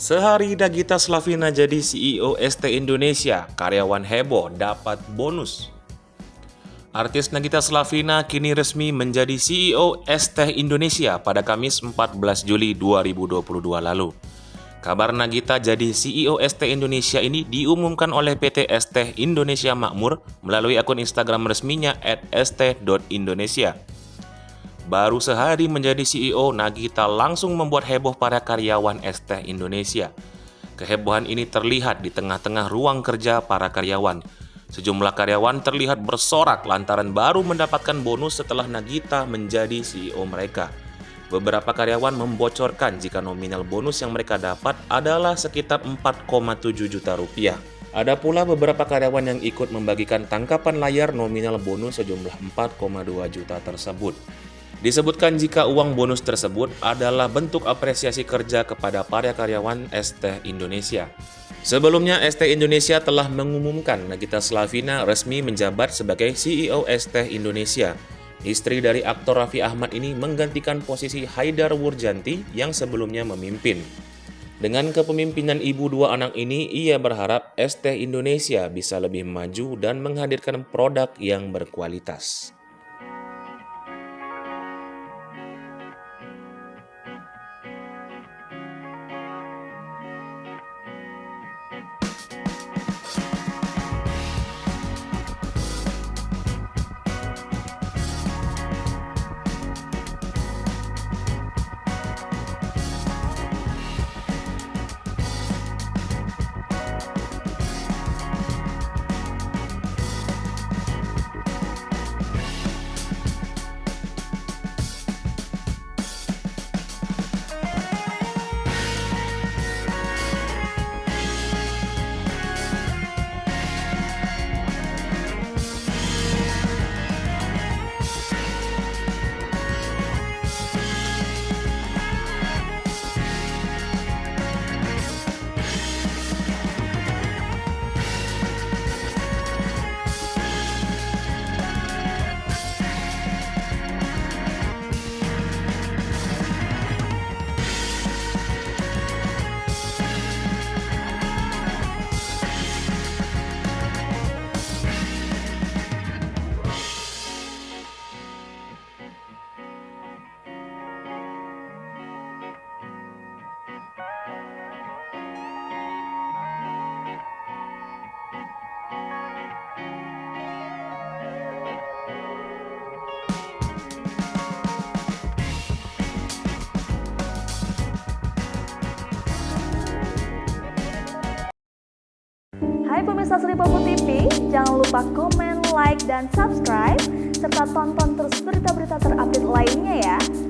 Sehari Nagita Slavina jadi CEO ST Indonesia, karyawan heboh dapat bonus. Artis Nagita Slavina kini resmi menjadi CEO ST Indonesia pada Kamis 14 Juli 2022 lalu. Kabar Nagita jadi CEO ST Indonesia ini diumumkan oleh PT ST Indonesia Makmur melalui akun Instagram resminya @st.indonesia. Baru sehari menjadi CEO, Nagita langsung membuat heboh para karyawan ST Indonesia. Kehebohan ini terlihat di tengah-tengah ruang kerja para karyawan. Sejumlah karyawan terlihat bersorak lantaran baru mendapatkan bonus setelah Nagita menjadi CEO mereka. Beberapa karyawan membocorkan jika nominal bonus yang mereka dapat adalah sekitar 4,7 juta rupiah. Ada pula beberapa karyawan yang ikut membagikan tangkapan layar nominal bonus sejumlah 4,2 juta tersebut. Disebutkan jika uang bonus tersebut adalah bentuk apresiasi kerja kepada para karyawan ST Indonesia. Sebelumnya, ST Indonesia telah mengumumkan Nagita Slavina resmi menjabat sebagai CEO ST Indonesia. Istri dari aktor Raffi Ahmad ini menggantikan posisi Haidar Wurjanti yang sebelumnya memimpin. Dengan kepemimpinan ibu dua anak ini, ia berharap ST Indonesia bisa lebih maju dan menghadirkan produk yang berkualitas. Hai pemirsa Sri Popo TV, jangan lupa komen, like, dan subscribe, serta tonton terus berita-berita terupdate lainnya ya.